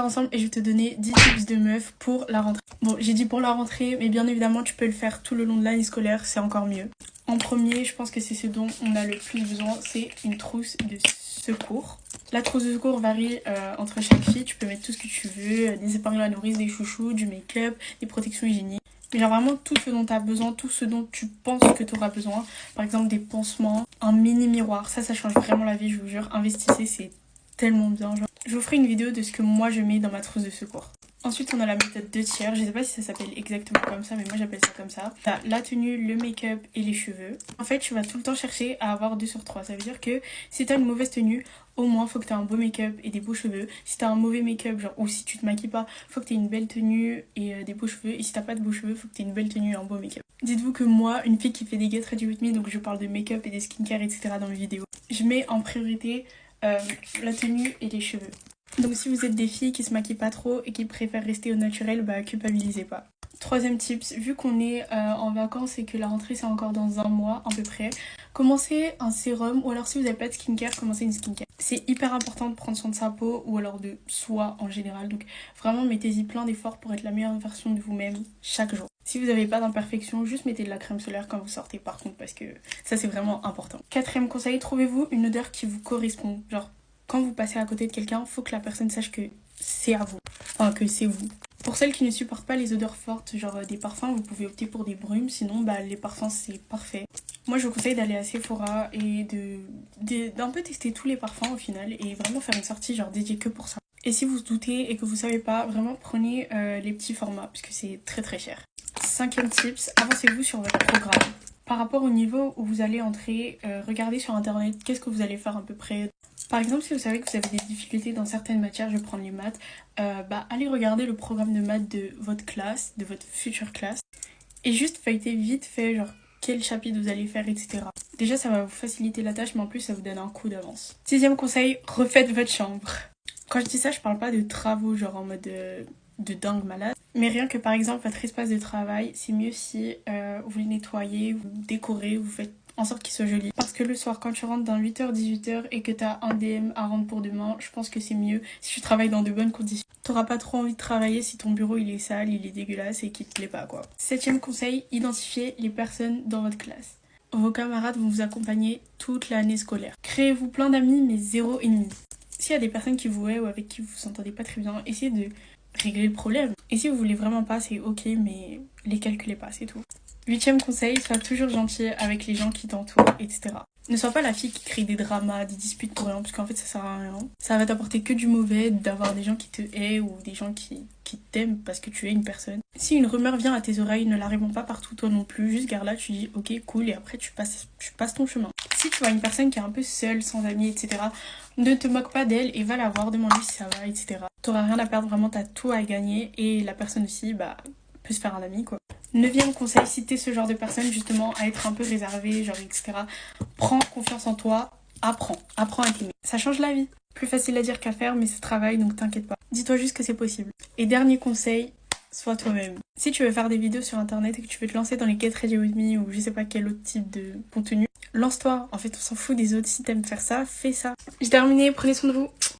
Ensemble et je vais te donner 10 tips de meuf pour la rentrée. Bon, j'ai dit pour la rentrée, mais bien évidemment tu peux le faire tout le long de l'année scolaire, c'est encore mieux. En premier, je pense que c'est ce dont on a le plus besoin, c'est une trousse de secours. La trousse de secours varie entre chaque fille, tu peux mettre tout ce que tu veux, des épingles à nourrice, des chouchous, du make-up, des protections hygiéniques. Mais genre vraiment tout ce dont tu as besoin, tout ce dont tu penses que tu auras besoin. Par exemple des pansements, un mini miroir, ça change vraiment la vie, je vous jure, investissez, c'est tellement bien. Genre. Je vous ferai une vidéo de ce que moi je mets dans ma trousse de secours. Ensuite on a la méthode 2 tiers, je sais pas si ça s'appelle exactement comme ça mais moi j'appelle ça comme ça. T'as la tenue, le make-up et les cheveux. En fait tu vas tout le temps chercher à avoir 2 sur 3, ça veut dire que si t'as une mauvaise tenue, au moins faut que t'aies un beau make-up et des beaux cheveux. Si t'as un mauvais make-up, genre ou si tu te maquilles pas, faut que t'aies une belle tenue et des beaux cheveux. Et si t'as pas de beaux cheveux, faut que t'aies une belle tenue et un beau make-up. Dites-vous que moi, une fille qui fait des Get Ready With Me, donc je parle de make-up et des skincare etc dans mes vidéos, je mets en priorité la tenue et les cheveux. Donc si vous êtes des filles qui se maquillent pas trop et qui préfèrent rester au naturel, bah culpabilisez pas. Troisième tips, vu qu'on est en vacances et que la rentrée c'est encore dans un mois à peu près, commencez un sérum ou alors si vous n'avez pas de skincare, commencez une skincare. C'est hyper important de prendre soin de sa peau ou alors de soi en général, donc vraiment mettez-y plein d'efforts pour être la meilleure version de vous-même chaque jour. Si vous n'avez pas d'imperfection, juste mettez de la crème solaire quand vous sortez par contre parce que ça c'est vraiment important. Quatrième conseil, trouvez-vous une odeur qui vous correspond, genre quand vous passez à côté de quelqu'un, faut que la personne sache que c'est à vous, enfin que c'est vous. Pour celles qui ne supportent pas les odeurs fortes, genre des parfums, vous pouvez opter pour des brumes, sinon bah les parfums c'est parfait. Moi je vous conseille d'aller à Sephora et d'un peu tester tous les parfums au final et vraiment faire une sortie genre dédiée que pour ça. Et si vous vous doutez et que vous savez pas, vraiment prenez les petits formats puisque c'est très très cher. Cinquième tips, avancez-vous sur votre programme. Par rapport au niveau où vous allez entrer, regardez sur internet qu'est-ce que vous allez faire à peu près. Par exemple, si vous savez que vous avez des difficultés dans certaines matières, je vais prendre les maths, allez regarder le programme de maths de votre classe, de votre future classe, et juste feuilleter vite fait, genre quel chapitre vous allez faire, etc. Déjà, ça va vous faciliter la tâche, mais en plus, ça vous donne un coup d'avance. Sixième conseil, refaites votre chambre. Quand je dis ça, je parle pas de travaux, genre en mode de dingue malade, mais rien que par exemple votre espace de travail, c'est mieux si vous le nettoyez, vous décorez, vous faites en sorte qu'il soit joli. Parce que le soir, quand tu rentres dans 8h, 18h et que t'as un DM à rendre pour demain, je pense que c'est mieux si tu travailles dans de bonnes conditions. T'auras pas trop envie de travailler si ton bureau il est sale, il est dégueulasse et qu'il te plaît pas quoi. Septième conseil, identifiez les personnes dans votre classe. Vos camarades vont vous accompagner toute l'année scolaire. Créez-vous plein d'amis mais zéro ennemi. S'il y a des personnes qui vous aiment ou avec qui vous vous entendez pas très bien, essayez de régler le problème. Et si vous voulez vraiment pas, c'est ok, mais les calculez pas, c'est tout. Huitième conseil, sois toujours gentil avec les gens qui t'entourent, etc. Ne sois pas la fille qui crée des dramas, des disputes pour rien, parce qu'en fait ça sert à rien. Ça va t'apporter que du mauvais d'avoir des gens qui te haïssent ou des gens qui t'aiment parce que tu es une personne. Si une rumeur vient à tes oreilles, ne la réponds pas partout toi non plus, juste garde là, tu dis ok cool et après tu passes ton chemin. Si tu vois une personne qui est un peu seule, sans amis, etc., ne te moque pas d'elle et va la voir, demande-lui si ça va, etc. T'auras rien à perdre, vraiment t'as tout à gagner et la personne aussi, peut se faire un ami quoi. Neuvième conseil, si t'es ce genre de personne justement à être un peu réservée, genre etc. Prends confiance en toi, apprends à t'aimer. Ça change la vie. Plus facile à dire qu'à faire, mais ça travaille donc t'inquiète pas. Dis-toi juste que c'est possible. Et dernier conseil, sois toi-même. Si tu veux faire des vidéos sur internet et que tu veux te lancer dans les Get Ready With Me ou je sais pas quel autre type de contenu, lance-toi. En fait, on s'en fout des autres. Si t'aimes faire ça, fais ça. J'ai terminé, prenez soin de vous.